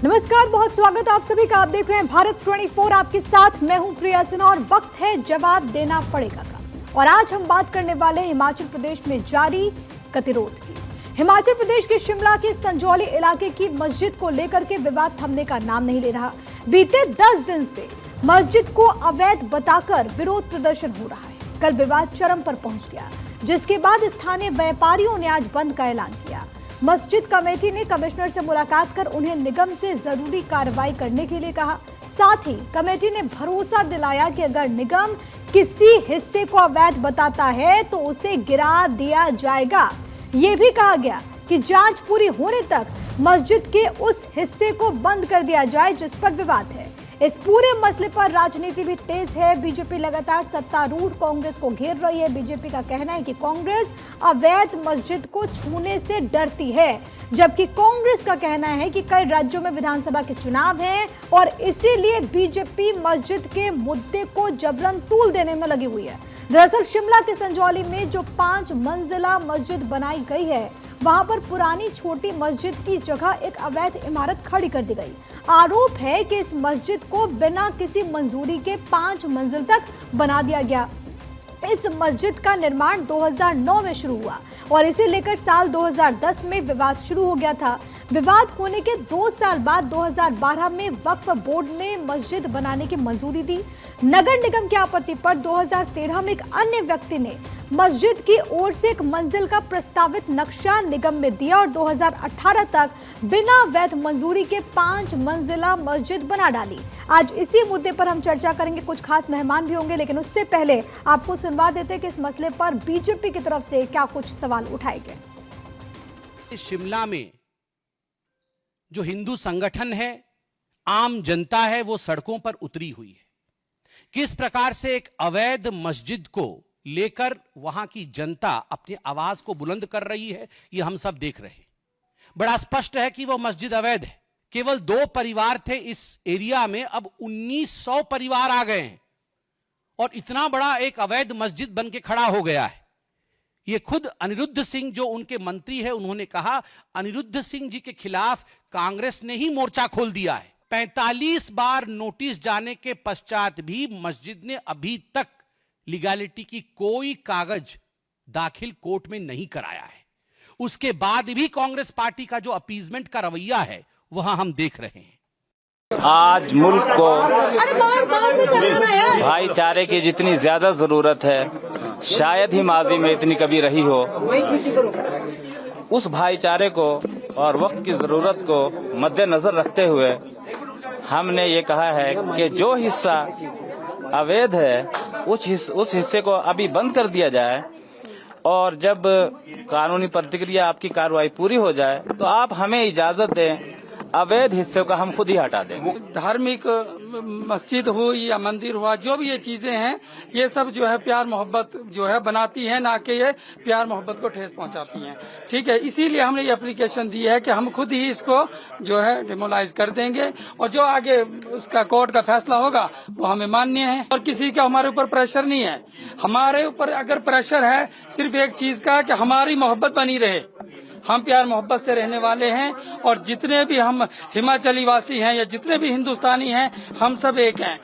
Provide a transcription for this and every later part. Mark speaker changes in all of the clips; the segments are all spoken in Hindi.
Speaker 1: नमस्कार, बहुत स्वागत आप सभी का। आप देख रहे हैं भारत 24। आपके साथ मैं हूं प्रिया सिन्हा और वक्त है जवाब देना पड़ेगा का। और आज हम बात करने वाले हैं हिमाचल प्रदेश में जारी गतिरोध की। हिमाचल प्रदेश के शिमला के संजौली इलाके की मस्जिद को लेकर के विवाद थमने का नाम नहीं ले रहा। बीते 10 दिन से मस्जिद को अवैध बताकर विरोध प्रदर्शन हो रहा है। कल विवाद चरम पर पहुंच गया, जिसके बाद स्थानीय व्यापारियों ने आज बंद का ऐलान किया। मस्जिद कमेटी ने कमिश्नर से मुलाकात कर उन्हें निगम से जरूरी कार्रवाई करने के लिए कहा। साथ ही कमेटी ने भरोसा दिलाया कि अगर निगम किसी हिस्से को अवैध बताता है तो उसे गिरा दिया जाएगा। ये भी कहा गया कि जांच पूरी होने तक मस्जिद के उस हिस्से को बंद कर दिया जाए जिस पर विवाद है। इस पूरे मसले पर राजनीति भी तेज है। बीजेपी लगातार सत्तारूढ़ कांग्रेस को घेर रही है। बीजेपी का कहना है कि कांग्रेस अवैध मस्जिद को छूने से डरती है, जबकि कांग्रेस का कहना है कि कई राज्यों में विधानसभा के चुनाव हैं और इसीलिए बीजेपी मस्जिद के मुद्दे को जबरन तूल देने में लगी हुई है। दरअसल शिमला के संजौली में जो 5 मंजिला मस्जिद बनाई गई है, वहां पर पुरानी छोटी मस्जिद की जगह एक अवैध इमारत खड़ी कर दी गई। आरोप है कि इस मस्जिद को बिना किसी मंजूरी के 5 मंजिल तक बना दिया गया। इस मस्जिद का निर्माण 2009 में शुरू हुआ और इसे लेकर साल 2010 में विवाद शुरू हो गया था। विवाद होने के 2 साल बाद 2012 में वक्फ बोर्ड ने मस्जिद बनाने की मंजूरी दी। नगर निगम की आपत्ति पर 2013 में एक अन्य व्यक्ति ने मस्जिद की ओर से एक मंजिल का प्रस्तावित नक्शा निगम में दिया और 2018 तक बिना वैध मंजूरी के 5 मंजिला मस्जिद बना डाली। आज इसी मुद्दे पर हम चर्चा करेंगे। कुछ खास मेहमान भी होंगे, लेकिन उससे पहले आपको सुनवा देते हैं कि इस मसले पर बीजेपी की तरफ से क्या कुछ सवाल उठाए गए।
Speaker 2: शिमला में जो हिंदू संगठन है, आम जनता है, वो सड़कों पर उतरी हुई है। किस प्रकार से एक अवैध मस्जिद को लेकर वहां की जनता अपनी आवाज को बुलंद कर रही है, ये हम सब देख रहे हैं। बड़ा स्पष्ट है कि वो मस्जिद अवैध है। केवल 2 परिवार थे इस एरिया में, अब 1900 परिवार आ गए हैं और इतना बड़ा एक अवैध मस्जिद बन के खड़ा हो गया है। ये खुद अनिरुद्ध सिंह जो उनके मंत्री है, उन्होंने कहा अनिरुद्ध सिंह जी के खिलाफ कांग्रेस ने ही मोर्चा खोल दिया है। 45 बार नोटिस जाने के पश्चात भी मस्जिद ने अभी तक लीगैलिटी की कोई कागज दाखिल कोर्ट में नहीं कराया है। उसके बाद भी कांग्रेस पार्टी का जो अपीजमेंट का रवैया है वह हम देख रहे हैं।
Speaker 3: आज मुल्क को भाईचारे की जितनी ज्यादा जरूरत है, शायद ही माजी में इतनी कभी रही हो। उस भाईचारे को और वक्त की जरूरत को मद्देनजर रखते हुए हमने ये कहा है कि जो हिस्सा अवैध है उस हिस्से को अभी बंद कर दिया जाए और जब कानूनी प्रतिक्रिया आपकी कार्रवाई पूरी हो जाए तो आप हमें इजाजत दें, अवैध हिस्से को हम खुद ही हटा देंगे।
Speaker 4: धार्मिक मस्जिद हो या मंदिर हुआ, जो भी ये चीजें हैं, ये सब जो है प्यार मोहब्बत जो है बनाती हैं, ना कि ये प्यार मोहब्बत को ठेस पहुंचाती हैं। ठीक है, इसीलिए हमने ये एप्लीकेशन दी है कि हम खुद ही इसको जो है डिमोलाइज कर देंगे और जो आगे उसका कोर्ट का फैसला होगा वो हमें मान्य है और किसी का हमारे ऊपर प्रेशर नहीं है। हमारे ऊपर अगर प्रेशर है सिर्फ एक चीज का कि हमारी मोहब्बत बनी रहे। हम प्यार मोहब्बत से रहने वाले हैं और जितने भी हम हिमाचली वासी हैं या जितने भी हिंदुस्तानी हैं, हम सब एक हैं।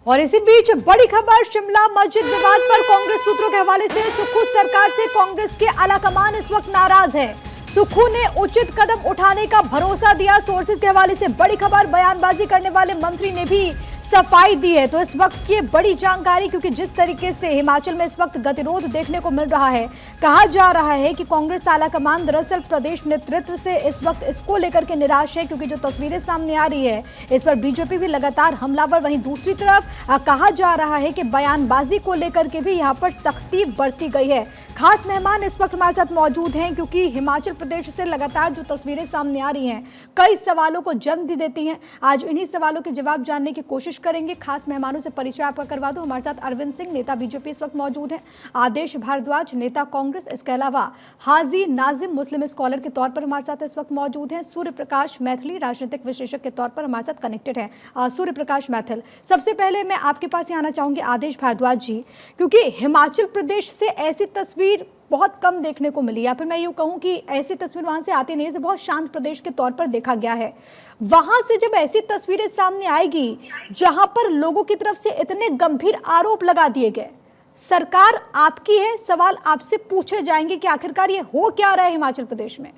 Speaker 1: और इसी बीच बड़ी खबर, शिमला मस्जिद विवाद पर कांग्रेस सूत्रों के हवाले से सुक्खू सरकार से कांग्रेस के आलाकमान इस वक्त नाराज है। सुक्खू ने उचित कदम उठाने का भरोसा दिया। सोर्सेज के हवाले से बड़ी खबर, बयानबाजी करने वाले मंत्री ने भी सफाई दी है। तो इस वक्त की बड़ी जानकारी, क्योंकि जिस तरीके से हिमाचल में इस वक्त गतिरोध देखने को मिल रहा है, कहा जा रहा है कि कांग्रेस आलाकमान दरअसल प्रदेश नेतृत्व से इस वक्त इसको लेकर के निराश है, क्योंकि जो तस्वीरें सामने आ रही है इस पर बीजेपी भी लगातार हमलावर। वहीं दूसरी तरफ कहा जा रहा है कि बयानबाजी को लेकर के भी यहाँ पर सख्ती बरती गई है। खास मेहमान इस वक्त हमारे साथ मौजूद हैं, क्योंकि हिमाचल प्रदेश से लगातार जो तस्वीरें सामने आ रही हैं कई सवालों को जन्म भी देती हैं। आज इन्हीं सवालों के जवाब जानने की कोशिश करेंगे। खास मेहमानों से परिचय आपका करवा दूं। हमारे साथ अरविंद सिंह, नेता बीजेपी इस वक्त मौजूद हैं। आदेश भारद्वाज, नेता कांग्रेस। इसके अलावा हाजी नाजिम, मुस्लिम स्कॉलर के तौर पर हमारे साथ इस वक्त मौजूद हैं। सूर्य प्रकाश मैथिली, राजनीतिक विश्लेषक के तौर पर हमारे साथ कनेक्टेड है। सूर्य प्रकाश मैथिल, सबसे पहले मैं आपके पास आना चाहूंगी आदेश भारद्वाज जी, क्योंकि हिमाचल प्रदेश से ऐसी तस्वीर बहुत कम देखने को मिली, या फिर मैं यूँ कहूँ कि ऐसी तस्वीर वहाँ से आती नहीं है, बहुत शांत प्रदेश के तौर पर देखा गया है। वहाँ से जब ऐसी तस्वीरें सामने आएगी जहाँ पर लोगों की तरफ से इतने गंभीर आरोप लगा दिए गए, सरकार आपकी है, सवाल आपसे पूछे जाएंगे कि आखिरकार ये हो क्या रहा है हिमाचल प्रदेश में।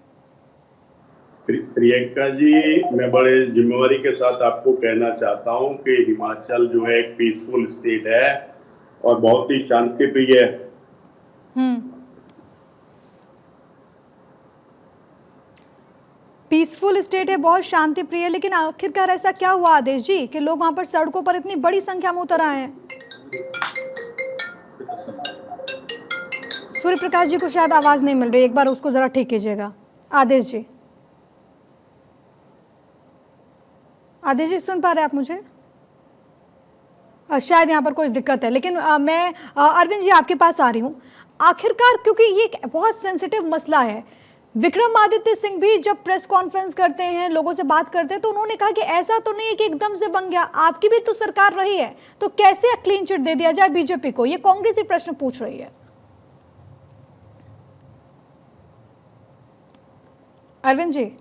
Speaker 5: प्रियंका जी, मैं बड़े जिम्मेवारी के साथ आपको कहना चाहता हूं कि हिमाचल जो है एक पीसफुल स्टेट है और बहुत ही शांति प्रिय है।
Speaker 1: पीसफुल स्टेट है, बहुत शांति प्रिय है, लेकिन आखिरकार ऐसा क्या हुआ आदेश जी कि लोग वहां पर सड़कों पर इतनी बड़ी संख्या में उतर आए हैं? सूर्य प्रकाश जी को शायद आवाज नहीं मिल रही, एक बार उसको जरा ठीक कीजिएगा। आदेश जी, आदेश जी सुन पा रहे हैं आप मुझे? शायद यहाँ पर कोई दिक्कत है, लेकिन मैं अरविंद जी आपके पास आ रही हूँ। आखिरकार क्योंकि ये एक बहुत सेंसिटिव मसला है, विक्रमादित्य सिंह भी जब प्रेस कॉन्फ्रेंस करते हैं, लोगों से बात करते हैं, तो उन्होंने कहा कि ऐसा तो नहीं है कि एकदम से बन गया, आपकी भी तो सरकार रही है, तो कैसे क्लीन चिट दे दिया जाए बीजेपी को? ये कांग्रेस ही प्रश्न पूछ रही है। अरविंद जी,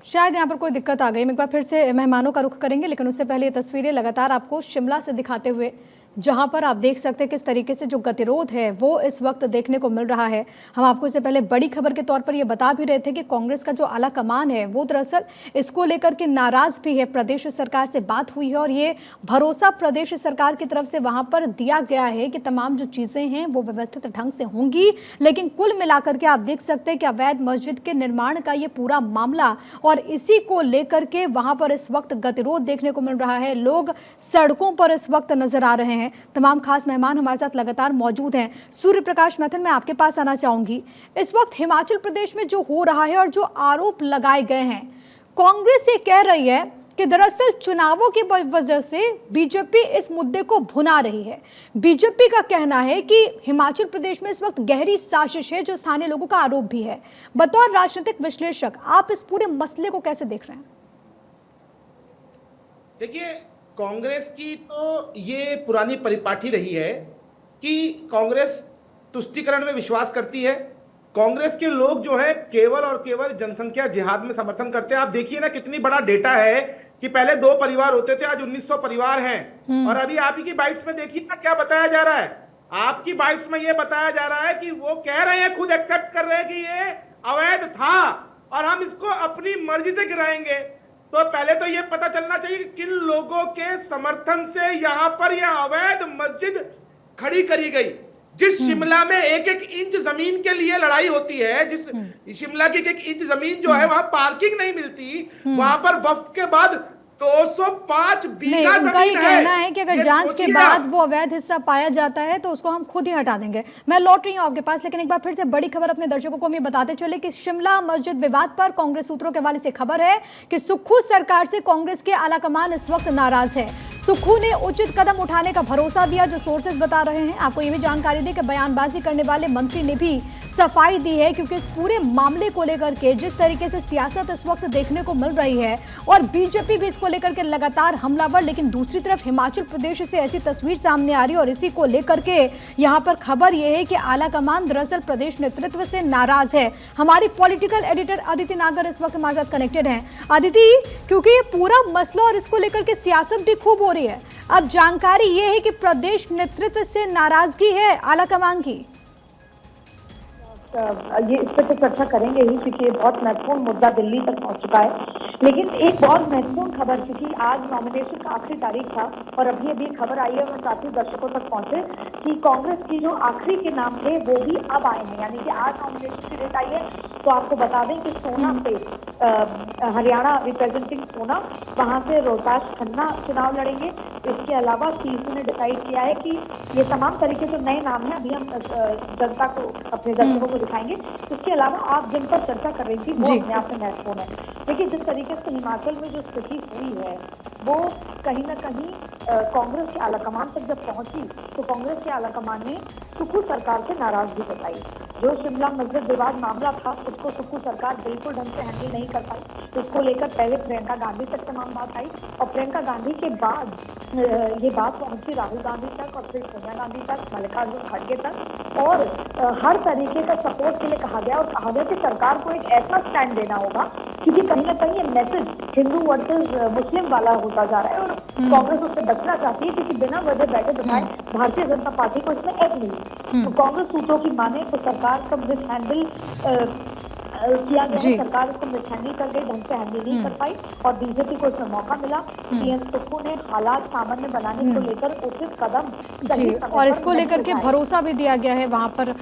Speaker 1: शायद यहाँ पर कोई दिक्कत आ गई। हम एक बार फिर से मेहमानों का रुख करेंगे, लेकिन उससे पहले ये तस्वीरें लगातार आपको शिमला से दिखाते हुए, जहां पर आप देख सकते हैं किस तरीके से जो गतिरोध है वो इस वक्त देखने को मिल रहा है। हम आपको इससे पहले बड़ी खबर के तौर पर ये बता भी रहे थे कि कांग्रेस का जो आला कमान है वो दरअसल इसको लेकर के नाराज भी है। प्रदेश सरकार से बात हुई है और ये भरोसा प्रदेश सरकार की तरफ से वहां पर दिया गया है कि तमाम जो चीजें हैं वो व्यवस्थित ढंग से होंगी। लेकिन कुल मिलाकर के आप देख सकते हैं कि अवैध मस्जिद के निर्माण का ये पूरा मामला, और इसी को लेकर के वहां पर इस वक्त गतिरोध देखने को मिल रहा है। लोग सड़कों पर इस वक्त नजर आ रहे हैं। तमाम खास मेहमान हमारे साथ लगातार मौजूद हैं। सूर्य प्रकाश मैथन, मैं आपके पास आना चाहूंगी। इस वक्त हिमाचल प्रदेश में जो हो रहा है और जो आरोप लगाए गए हैं, कांग्रेस ये कह रही है कि दरअसल चुनावों की वजह से बीजेपी इस मुद्दे को भुना रही है। बीजेपी का कहना है कि हिमाचल प्रदेश में इस वक्त गहरी साजिश है, जो स्थानीय लोगों का आरोप भी है। बतौर राजनीतिक विश्लेषक आप इस पूरे मसले को कैसे देख रहे हैं?
Speaker 6: देखिए, कांग्रेस की तो ये पुरानी परिपाटी रही है कि कांग्रेस तुष्टीकरण में विश्वास करती है। कांग्रेस के लोग जो है केवल और केवल जनसंख्या जिहाद में समर्थन करते हैं। आप देखिए ना, कितनी बड़ा डेटा है कि पहले 2 परिवार होते थे, आज 1900 परिवार हैं। और अभी आप ही की बाइट्स में देखिए ना क्या बताया जा रहा है। आपकी बाइट्स में ये बताया जा रहा है कि वो कह रहे हैं, खुद एक्सेप्ट कर रहे हैं कि ये अवैध था और हम इसको अपनी मर्जी से गिराएंगे। तो पहले तो ये पता चलना चाहिए कि किन लोगों के समर्थन से यहां पर यह अवैध मस्जिद खड़ी करी गई। जिस शिमला में 1-1 इंच जमीन के लिए लड़ाई होती है, जिस शिमला की 1-1 इंच जमीन जो है वहां पार्किंग नहीं मिलती, वहां पर वक्त के बाद 205 बीघा
Speaker 1: उनका ही कहना है कि अगर जांच के बाद वो अवैध हिस्सा पाया जाता है तो उसको हम खुद ही हटा देंगे। मैं लौट रही हूँ आपके पास, लेकिन एक बार फिर से बड़ी खबर अपने दर्शकों को हम ये बताते चले कि शिमला मस्जिद विवाद पर कांग्रेस सूत्रों के हवाले से खबर है कि सुक्खू सरकार से कांग्रेस के आलाकमान इस वक्त नाराज है। सुक्खू ने उचित कदम उठाने का भरोसा दिया, जो सोर्सेज बता रहे हैं। आपको ये भी जानकारी दी कि बयानबाजी करने वाले मंत्री ने भी सफाई दी है, क्योंकि इस पूरे मामले को लेकर के जिस तरीके से सियासत इस वक्त देखने को मिल रही है और बीजेपी भी इसको लेकर के लगातार हमलावर, लेकिन दूसरी तरफ हिमाचल प्रदेश से ऐसी तस्वीर सामने आ रही है और इसी को लेकर के यहाँ पर खबर यह है कि आलाकमान दरअसल प्रदेश नेतृत्व से नाराज है। हमारी पॉलिटिकल एडिटर अदिति नागर इस वक्त हमारे साथ कनेक्टेड हैं। अदिति, क्योंकि ये पूरा मसला और इसको लेकर के सियासत भी खूब हो रही है, अब जानकारी ये है कि प्रदेश नेतृत्व से नाराजगी है आलाकमान की।
Speaker 7: ये इस पर तो चर्चा करेंगे ही, क्योंकि बहुत महत्वपूर्ण मुद्दा दिल्ली तक पहुंच चुका है। लेकिन एक बहुत महत्वपूर्ण खबर, क्योंकि आज नॉमिनेशन का आखिरी तारीख था और अभी अभी खबर आई है और साथी दर्शकों तक पहुंचे कि कांग्रेस की जो आखिरी के नाम थे वो भी अब आए हैं, यानी कि आज नॉमिनेशन की डेट आई है। तो आपको बता दें कि सोना से हरियाणा रिप्रेजेंटिंग सोना, वहां से रोहताश खन्ना चुनाव लड़ेंगे। इसके अलावा सीईसी ने डिसाइड किया है कि ये तमाम तरीके से नए नाम है, अभी हम जनता को, अपने दर्शकों को दिखाएंगे। इसके अलावा आप जिन पर चर्चा कर रही थी वो अपने आप में महत्वपूर्ण है। देखिए, जिस तरीके से हिमाचल में जो स्थिति हुई है वो कहीं ना कहीं कांग्रेस के आलाकमान तक जब पहुंची तो कांग्रेस के आलाकमान ने सुक्खू सरकार से नाराजगी बताई। जो शिमला मस्जिद विवाद मामला था उसको सुक्खू सरकार बिल्कुल ढंग से हैंडल नहीं कर पाई। इसको लेकर पहले प्रियंका गांधी तक तमाम बात आई और प्रियंका गांधी के बाद ये बात पहुंची राहुल गांधी तक और फिर सोनिया गांधी तक, मल्लिकार्जुन खड़गे तक, और हर तरीके का सपोर्ट के लिए कहा गया और कहा गया कि सरकार को एक ऐसा स्टैंड देना होगा, क्योंकि कहीं ना कहीं ये मैसेज हिंदू वर्सेस मुस्लिम वाला होता जा रहा है और कांग्रेस उससे बचना चाहती है, क्योंकि बिना वजह बैठे बिठाए भारतीय जनता पार्टी को इसमें एक नहीं। तो कांग्रेस सूत्रों की माने तो सरकार का मिस हैंडल किया गया है, सरकार इसको मिस हैंडल कर गई, ढंग से हैंडल नहीं कर पाई और बीजेपी को इसमें मौका मिला। सीएम सुक्खू ने हालात सामान्य बनाने को लेकर उचित कदम
Speaker 1: जी, और इसको लेकर के भरोसा भी दिया गया है वहां पर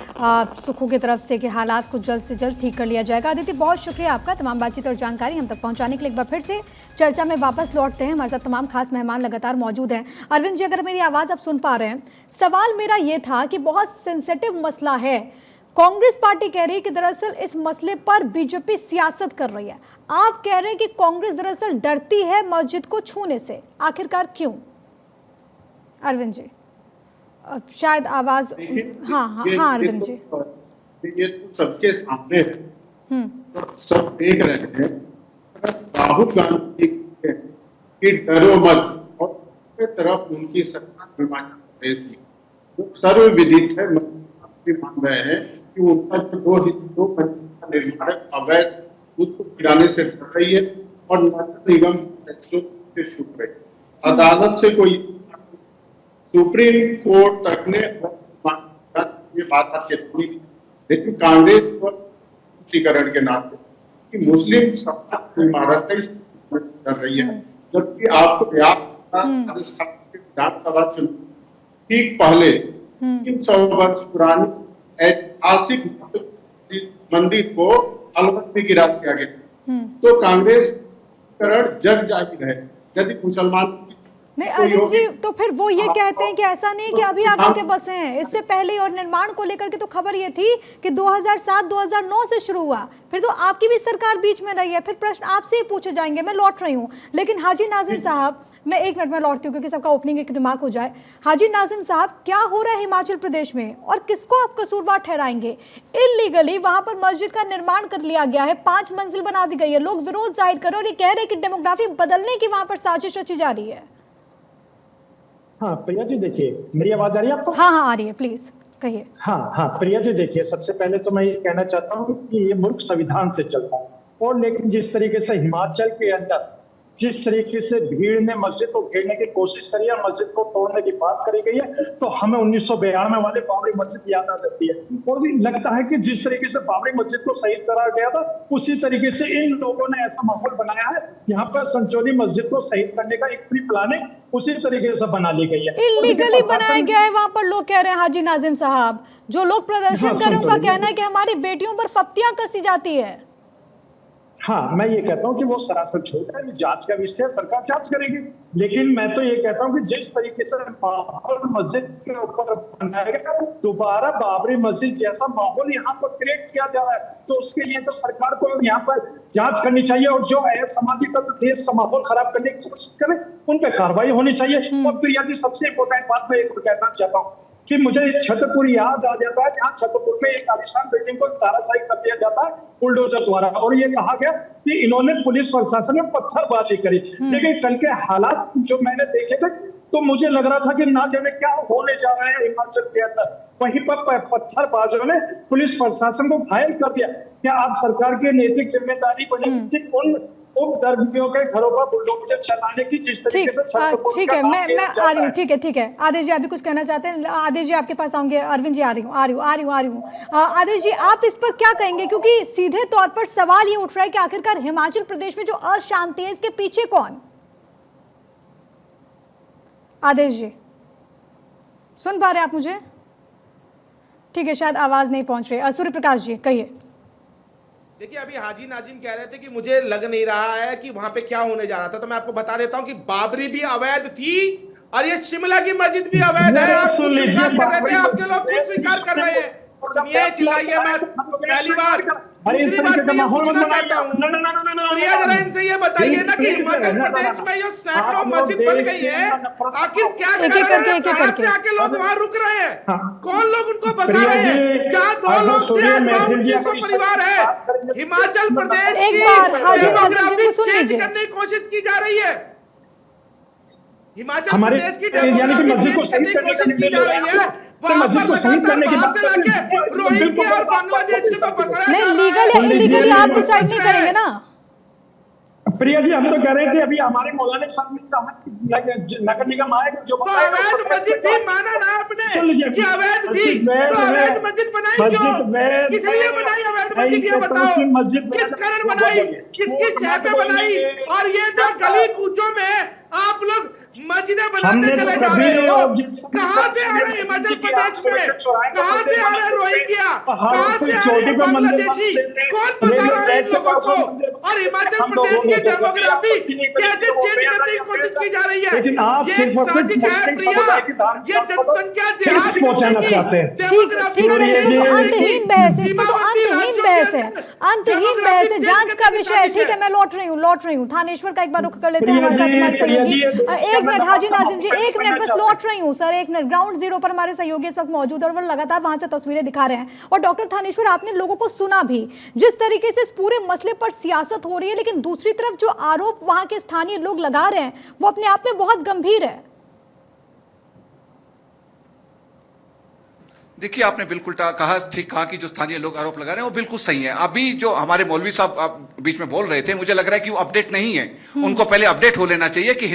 Speaker 1: सुक्खू की तरफ से कि हालात को जल्द से जल्द ठीक कर लिया जाएगा। अदिति, बहुत शुक्रिया आपका तमाम बातचीत और जानकारी हम तक पहुंचाने के लिए। एक बार फिर से चर्चा में वापस लौटते हैं, हमारे साथ तमाम खास मेहमान लगातार मौजूद हैं। अरविंद जी, अगर मेरी आवाज़ आप सुन पा रहे हैं, सवाल मेरा ये था कि बहुत सेंसिटिव मसला है, कांग्रेस पार्टी कह रही है कि दरअसल इस मसले पर बीजेपी सियासत कर रही है, आप कह रहे हैं कि कांग्रेस दरअसल डरती है मस्जिद को छूने से, आखिरकार क्यों? अरविंद जी शायद आवाज, हाँ अरविंद जी,
Speaker 5: ये तो सबके सामने है, सब देख रहे हैं। राहुल गांधी की डरो मत और तरफ उनकी सरकार हिमाचल प्रदेश की जो सर्वविदित है, मान रहे हैं कि उनका जो दो का निर्माण अवैध उसको गिराने से डर रही है और नगर निगम फैसलों से छूट रही है। अदालत से कोई सुप्रीम कोर्ट तक ने ये बात आप चेतावनी, लेकिन कांग्रेस पर तुष्टीकरण के नाते कि मुस्लिम सत्ता इमारत कर रही है, जबकि आपको याद विधानसभा चुनाव ठीक पहले 300 वर्ष पुरानी ऐतिहासिक मंदिर को अलवत में गिरा दिया गया। तो कांग्रेस जग जाहिर है, यदि मुसलमान
Speaker 1: नहीं अरविंद जी, तो फिर वो ये कहते हैं कि ऐसा नहीं कि अभी आकर के बसे हैं, इससे पहले और निर्माण को लेकर के तो खबर ये थी कि 2007-2009 से शुरू हुआ, फिर तो आपकी भी सरकार बीच में रही है। फिर प्रश्न आपसे ही पूछे जाएंगे, मैं लौट रही हूँ, लेकिन हाजी नाजिम साहब, मैं एक मिनट में लौटती हूँ क्योंकि सबका ओपनिंग एक रिमार्क हो जाए। हाजी नाजिम साहब, क्या हो रहा है हिमाचल प्रदेश में और किसको आप कसूरवार ठहराएंगे? इलीगली वहां पर मस्जिद का निर्माण कर लिया गया है, 5 मंजिल बना दी गई है, लोग विरोध जाहिर कर रहे हैं और ये कह रहे हैं कि डेमोग्राफी बदलने की वहां पर साजिश रची जा रही है।
Speaker 8: हाँ प्रिया जी, देखिए मेरी आवाज आ रही है आपको?
Speaker 1: हाँ आ रही है, प्लीज कहिए।
Speaker 8: हाँ प्रिया जी, देखिए सबसे पहले तो मैं ये कहना चाहता हूँ कि ये मुल्क संविधान से चलता है और लेकिन जिस तरीके से हिमाचल के अंदर जिस तरीके से भीड़ ने मस्जिद को घेरने की कोशिश करी है, मस्जिद को तोड़ने की बात करी गई है, तो हमें 1992 वाले बाबरी मस्जिद याद आ जाती है। और भी लगता है कि जिस तरीके से बाबरी मस्जिद को शहीद कराया गया था, उसी तरीके से इन लोगों ने ऐसा माहौल बनाया है, यहाँ पर संचोली मस्जिद को शहीद करने का एक प्री प्लानिंग उसी तरीके से बना ली गई है।
Speaker 1: इलीगली बनाया गया है वहां पर, लोग कह रहे हैं हाजी नाजिम साहब। जो लोग प्रदर्शन कर रहे हैं उनका कहना है कि हमारी बेटियों पर फप्तियां कसी जाती है।
Speaker 8: हाँ, मैं ये कहता हूँ कि वो सरासर झूठ है, जांच का विषय सरकार जांच करेगी। लेकिन मैं तो ये कहता हूँ कि जिस तरीके से माहौल मस्जिद के ऊपर बनाया गया, दोबारा बाबरी मस्जिद जैसा माहौल यहाँ पर क्रिएट किया जा रहा है, तो उसके लिए तो सरकार को यहाँ पर जांच करनी चाहिए और जो समाधि तत्व देश का माहौल खराब करने की कोशिश करें उन पर कार्रवाई होनी चाहिए। और प्रिया जी, सबसे इंपॉर्टेंट बात मैं एक कहना चाहता हूँ कि मुझे छतरपुर याद आ जाता है, जहाँ छतरपुर में एक आलिशान बिल्डिंग को ताराशाही कर दिया जाता है बुलडोजर द्वारा, और ये कहा गया कि इन्होंने पुलिस प्रशासन में पत्थरबाजी करी। लेकिन कल के हालात जो मैंने देखे थे तो मुझे लग रहा था कि ना जाने क्या होने जा रहा है हिमाचल के अंदर। वहीं पर पत्थरबाजों ने पुलिस प्रशासन को घायल कर दिया। क्या आप सरकार की नैतिक जिम्मेदारी बनेगी उन उपधर्मियों के घरों पर बुलडोजर चलाने की, जिस तरीके से
Speaker 1: ठीक है, मैं आ रही हूँ। ठीक है आदेश जी, आप भी कुछ कहना चाहते हैं? आदेश जी आपके पास आऊंगे। अरविंद जी आ रही हूँ। आदेश जी, आप इस पर क्या कहेंगे? क्योंकि सीधे तौर पर सवाल ये उठ रहा है कि आखिरकार हिमाचल प्रदेश में जो अशांति है इसके पीछे कौन? आदेश जी सुन पा रहे आप मुझे? ठीक है, शायद आवाज नहीं पहुंच रही। सूर्य प्रकाश जी कहिए।
Speaker 6: देखिए, अभी हाजी नाजिम कह रहे थे कि मुझे लग नहीं रहा है कि वहां पे क्या होने जा रहा था, तो मैं आपको बता देता हूं कि बाबरी भी अवैध थी और ये शिमला की मस्जिद भी अवैध है। आप स्वीकार कर रहे थे, आपके लोग खुद स्वीकार कर रहे हैं। सुनिए, चिल्लाइए मत। पहली बात। दूसरी बात मैं ये पूछना चाहता हूँ, प्रिया जरा इनसे ये बताइए ना कि हिमाचल प्रदेश में ये सैकड़ों मस्जिद बन गई है, आखिर क्या कारण है? कहाँ से आके लोग वहाँ रुक रहे हैं? कौन लोग उनको बता रहे हैं? क्या 2 लोग से 200 परिवार है? हिमाचल प्रदेश की डेमोग्राफी चेंज करने की कोशिश की जा रही है। हिमाचल प्रदेश की
Speaker 8: यानी कि मस्जिद को सही करने
Speaker 6: की जा रही है।
Speaker 8: मस्जिद को सही करने की बात
Speaker 6: रोहिंग्या और बांग्लादेश से
Speaker 1: नहीं, लीगल है इलीगल आप डिसाइड नहीं करेंगे ना।
Speaker 8: प्रिया जी, हम तो कह रहे थे अभी हमारे मौलाना साहब ने कहा कि नगर निगम आएगा जो
Speaker 6: अवैध मस्जिद भी माना ना आपने कि अवैध थी, तो अवैध मस्जिद बनाई क्यों? किस लिए बनाई अवैध मस्जिद? ये बताओ, किस कारण बनाई, किसकी छह पे बनाई? और ये जो गली कूचों में आप लोग मस्जिदें बनाते चले जा रहे हो, कहाँ से आ रहे हिमाचल प्रदेश में? कहाँ से आ रहे रोहिंग्या? कहाँ से आ रहे बांग्लादेशी? कौन बता रहा है इन लोगों को? और हिमाचल प्रदेश की डेमोग्राफी कैसे चेंज करने की कोशिश की जा रही है?
Speaker 8: लेकिन आप सिर्फ और सिर्फ मुस्लिम समुदाय की
Speaker 6: ये जनसंख्या
Speaker 8: पहुंचाना चाहते हैं।
Speaker 1: ठीक है, इसमें तो अंतहीन बहस है, इसमें तो अंतहीन बहस है, अंतहीन बहस है, जांच का विषय है। ठीक है, मैं लौट रही हूँ थानेश्वर का एक बार रुख कर लेते हैं हमारे साथ हमारे सहयोगी। एक मिनट हाजी नाजिम जी, एक मिनट बस लौट रही हूँ सर, एक मिनट। ग्राउंड जीरो पर हमारे सहयोगी इस वक्त मौजूद है और वो लगातार वहां से तस्वीरें दिखा रहे हैं। और डॉक्टर थानेश्वर, आपने लोगों को सुना भी, जिस तरीके से इस पूरे मसले पर सियासत हो रही है, लेकिन दूसरी तरफ जो आरोप वहां के स्थानीय लोग लगा रहे हैं वो अपने आप में बहुत गंभीर है।
Speaker 9: देखिए, आपने बिल्कुल ठीक कहा कि जो स्थानीय लोग आरोप लगा रहे हैं वो बिल्कुल सही है। अभी जो हमारे मौलवी साहब बीच में बोल रहे थे, मुझे लग रहा है कि वो अपडेट नहीं है। उनको पहले अपडेट हो लेना चाहिए कि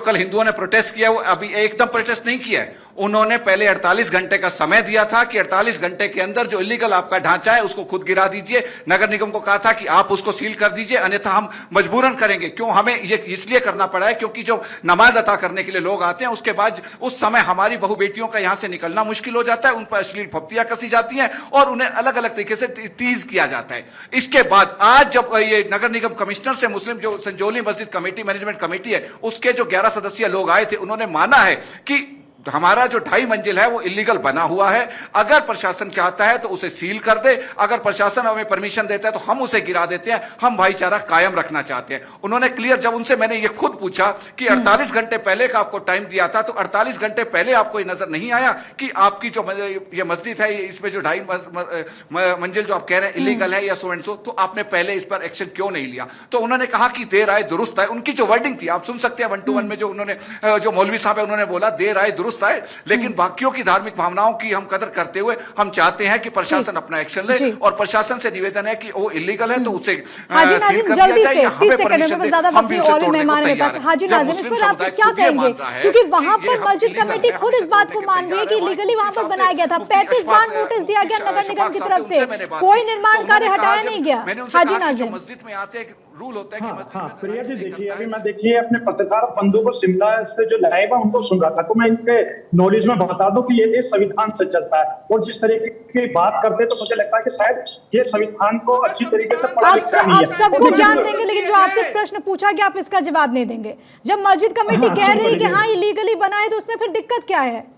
Speaker 9: कल हिंदुओं ने प्रोटेस्ट किया, वो अभी एकदम प्रोटेस्ट नहीं किया है। उन्होंने पहले 48 घंटे का समय दिया था कि 48 घंटे के अंदर जो इलीगल आपका ढांचा है उसको खुद गिरा दीजिए। नगर निगम को कहा था कि आप उसको सील कर दीजिए, अन्यथा हम मजबूरन करेंगे। क्यों हमें ये इसलिए करना पड़ा है क्योंकि जो नमाज अता करने के लिए लोग आते हैं, उसके बाद उस समय हमारी बहु बेटियों का यहां से निकलना मुश्किल हो जाता है, उन पर अश्लील फप्तियां कसी जाती हैं और उन्हें अलग अलग तरीके से टीज किया जाता है। इसके बाद आज जब ये नगर निगम कमिश्नर से मुस्लिम जो संजौली मस्जिद कमेटी मैनेजमेंट कमेटी है उसके जो 11 सदस्यीय लोग आए थे, उन्होंने माना है कि हमारा जो 2.5 मंजिल है वो इलीगल बना हुआ है। अगर प्रशासन चाहता है तो उसे सील कर दे, अगर प्रशासन हमें परमिशन देता है तो हम उसे गिरा देते हैं। हम भाईचारा कायम रखना चाहते हैं। उन्होंने क्लियर, जब उनसे मैंने ये खुद पूछा कि 48 घंटे पहले का आपको टाइम दिया था, तो 48 घंटे पहले आपको ये नजर नहीं आया कि आपकी जो ये मस्जिद है, इसमें जो 2.5 मंजिल जो आप कह रहे हैं इलीगल है या सो एंड सो, तो आपने पहले इस पर एक्शन क्यों नहीं लिया? तो उन्होंने कहा कि देर आए दुरुस्त आए। उनकी जो वर्डिंग थी आप सुन सकते हैं 1 to 1 में, जो उन्होंने जो मौलवी साहब है उन्होंने बोला देर आए दुरुस्त आए, लेकिन बाकियों की धार्मिक भावनाओं की हम कदर करते हुए हम चाहते हैं कि प्रशासन अपना एक्शन ले, और प्रशासन से निवेदन है कि वो इलीगल है तो उसे सील कर दिया जाए या हमें परमिशन दे, हम भी उसे तोड़ने को तैयार हैं।
Speaker 1: हाजी नाज़िम, इस पर आप क्या कहेंगे? क्योंकि वहां पर मस्जिद कमेटी खुद इस बात को मान रही है कि लीगली वहां पर बनाया गया था। 35 बार नोटिस दिया गया नगर निगम की तरफ से, कोई निर्माण कार्य हटाया नहीं गया। हाजी नाज़िम,
Speaker 9: मस्जिद में आते हैं रूल होता है कि
Speaker 8: हाँ, प्रिया जी देखिए, अभी मैं देखिए अपने पत्रकार बंधु को शिमला से जो लाइव है उनको सुन रहा था, तो मैं इनके नॉलेज में बता दूं कि ये संविधान से चलता है, और जिस तरीके की बात करते हैं तो मुझे लगता है कि शायद ये संविधान को अच्छी तरीके से पढ़ा लिखा नहीं है।
Speaker 1: आप सबको ज्ञान देंगे, लेकिन जो आपसे प्रश्न पूछा गया आप इसका जवाब नहीं देंगे। जब मस्जिद कमेटी कह रही है कि हाँ इलीगली बना है, तो उसमें फिर दिक्कत क्या है?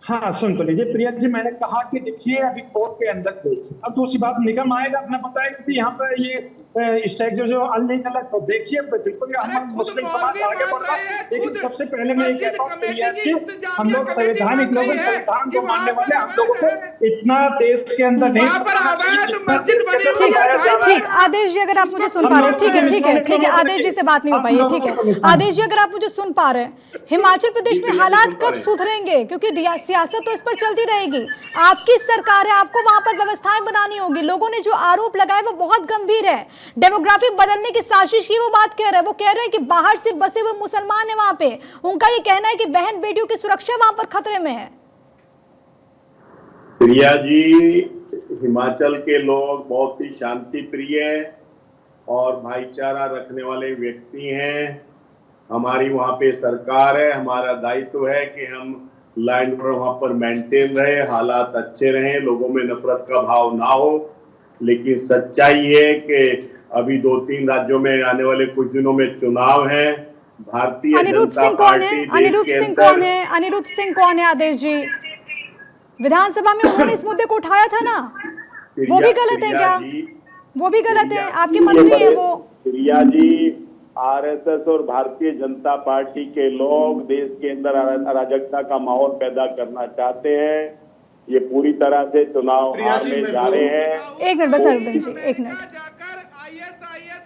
Speaker 8: हाँ, सुन तो लीजिए प्रिया जी, मैंने कहा कि देखिए अभी कोर्ट के अंदर केस है। अब दूसरी बात, निगम आएगा अपना बताएगा कि यहाँ पर ये स्ट्रक्चर जो अनलीगल है, तो देखिए बिल्कुल हम मुस्लिम समाज आगे बढ़ रहा है। लेकिन सबसे पहले मैं ये कहता हूँ प्रिया जी, हम लोग संवैधानिक लोग हैं, संविधान को मानने वाले, हम लोगों को इतना देश के अंदर नहीं समझना चाहिए जितना देश के अंदर सिखाया जा रहा है।
Speaker 1: ठीक, आदेश जी अगर आप मुझे सुन पा रहे हैं, ठीक है, आदेश जी से बात नहीं हो पाई है, ठीक है। आदेश जी अगर आप मुझे सुन पा रहे हैं, हिमाचल प्रदेश में हालात कब सुधरेंगे? क्योंकि सियासत तो इस पर चलती रहेगी, आपकी सरकार है, आपको वहां पर व्यवस्थाएं बनानी होगी। लोगों ने जो आरोप लगाए वो बहुत गंभीर है। डेमोग्राफी बदलने की साजिश की वो बात कह रहे हैं। वो कह रहे हैं कि बाहर से बसे हुए मुसलमान है वहां पे, उनका ये कहना है कि बहन बेटियों की सुरक्षा वहां पर खतरे में है।
Speaker 10: प्रिया जी, हिमाचल के लोग बहुत ही शांति प्रिय और भाईचारा रखने वाले व्यक्ति हैं। हमारी वहाँ पे सरकार है, हमारा दायित्व है कि हम लाइन पर वहाँ पर मेंटेन रहे, हालात अच्छे रहें, लोगों में नफरत का भाव ना हो। लेकिन सच्चाई है कि अभी 2-3 राज्यों में आने वाले कुछ दिनों में चुनाव है। भारतीय जनता पार्टी
Speaker 1: अनिरुद्ध सिंह कौन है? आदेश जी, विधानसभा में उन्होंने इस मुद्दे को उठाया था ना, वो भी गलत है क्या? वो भी गलत है, आपके मंत्री है वो।
Speaker 10: प्रिया जी, आरएसएस और भारतीय जनता पार्टी के लोग देश के अंदर अराजकता का माहौल पैदा करना चाहते हैं। ये पूरी तरह से चुनाव हारने जा रहे हैं।
Speaker 1: एक मिनट बस अरविंद जी, एक मिनट।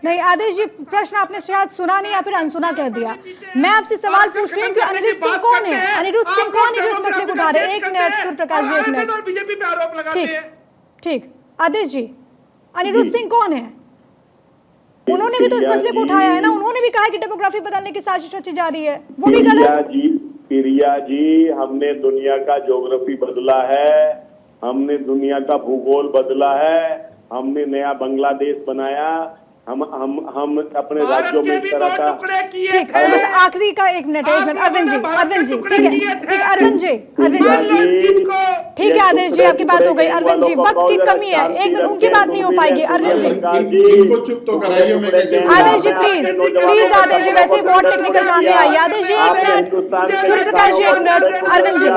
Speaker 1: नहीं आदेश जी, प्रश्न आपने शायद सुना नहीं या फिर अनसुना कह दिया। मैं आपसे सवाल पूछ रही हूँ कि अनिरुद्ध सिंह कौन है? अनिरुद्ध सिंह कौन है जो इस मसले को उठा रहे हैं? एक मिनट सूर्य प्रकाश जी, एक मिनट।
Speaker 6: बीजेपी पे आरोप लगाते हैं।
Speaker 1: ठीक, आदेश जी, अनिरुद्ध सिंह कौन है? उन्होंने भी तो इस मसले को उठाया है ना, उन्होंने भी कहा है कि डेमोग्राफी बदलने की साजिश रची जा रही है, वो भी गलत।
Speaker 10: प्रिया जी, हमने दुनिया का ज्योग्राफी बदला है, हमने दुनिया का भूगोल बदला है, हमने नया बांग्लादेश बनाया, हम अपने राज्यों में इस तरह का।
Speaker 1: ठीक है, बस आखिरी का एक मिनट अरविंद जी, ठीक है अरविंद जी, ठीक है आदेश जी, आपकी बात हो गई। अरविंद जी, वक्त की कमी है, एक मिनट, उनकी बात नहीं हो पाएगी। अरविंद जी,
Speaker 5: इनको चुप तो कराइए।
Speaker 1: आदेश जी प्लीज आदेश जी, वैसे बहुत टेक्निकल काम में आई। आदेश जी एक मिनट, सूर्य प्रकाश जी एक मिनट, अरविंद जी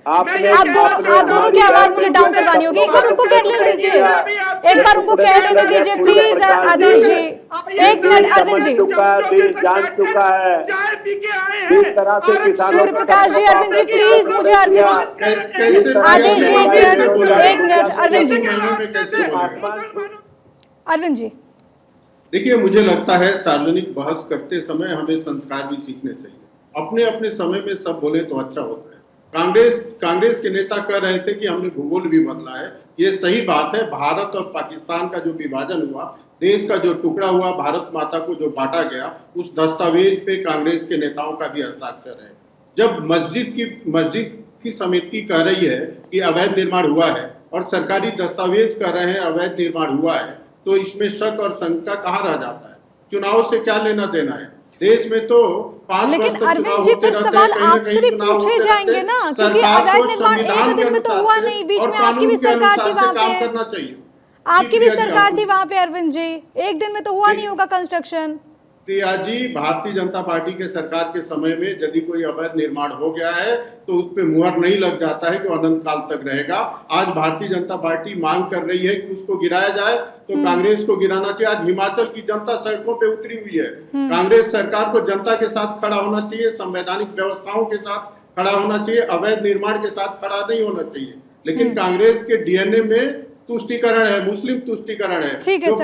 Speaker 1: आप दोनों की आवाज मुझे डाउन करवानी होगी। एक बार उनको कह लेने दीजिए, एक बार उनको कह लेने दीजिए प्लीज। आदेश जी एक मिनट, अरविंद जी
Speaker 10: जान चुका है इस तरह से किसानों।
Speaker 1: सूर्य प्रकाश जी, अरविंद जी प्लीज मुझे आदेश जी एक मिनट अरविंद जी, अरविंद जी।
Speaker 5: देखिए, मुझे लगता है सार्वजनिक बहस करते समय हमें संस्कार भी सीखने चाहिए। अपने अपने समय में सब बोले तो अच्छा होता है। कांग्रेस के नेता कह रहे थे कि हमने भूगोल भी बदला है, ये सही बात है। भारत और पाकिस्तान का जो विभाजन हुआ, देश का जो टुकड़ा हुआ, भारत माता को जो बांटा गया, उस दस्तावेज पे कांग्रेस के नेताओं का भी हस्ताक्षर है। जब मस्जिद की समिति कह रही है कि अवैध निर्माण हुआ है और सरकारी दस्तावेज कह रहे हैं अवैध निर्माण हुआ है, तो इसमें शक और शंका कहाँ रह जाता है? चुनाव से क्या लेना देना है? देश में तो 5 वर्ष
Speaker 1: लेकिन
Speaker 5: तक
Speaker 1: अरविंद जी, फिर सवाल आपसे भी पूछे जाएंगे ना, क्योंकि अवैध निर्माण एक दिन में तो हुआ नहीं, बीच में आपकी भी सरकार थी वहाँ पे,
Speaker 5: करना चाहिए।
Speaker 1: आपकी भी सरकार थी वहाँ पे अरविंद जी, एक दिन में तो हुआ नहीं होगा कंस्ट्रक्शन।
Speaker 5: प्रिया जी, भारतीय जनता पार्टी के सरकार के समय में यदि कोई अवैध निर्माण हो गया है तो उस पे मुहर नहीं लग जाता है कि अनंत काल तक रहेगा। आज भारतीय जनता पार्टी मांग कर रही है कि उसको गिराया जाए, तो कांग्रेस को गिराना चाहिए। आज हिमाचल की जनता सड़कों पे उतरी हुई है। कांग्रेस सरकार को जनता के साथ खड़ा होना चाहिए, संवैधानिक व्यवस्थाओं के साथ खड़ा होना चाहिए, अवैध निर्माण के साथ खड़ा नहीं होना चाहिए। लेकिन कांग्रेस के डीएनए में तुष्टीकरण है, मुस्लिम तुष्टीकरण है।
Speaker 1: ठीक है सर।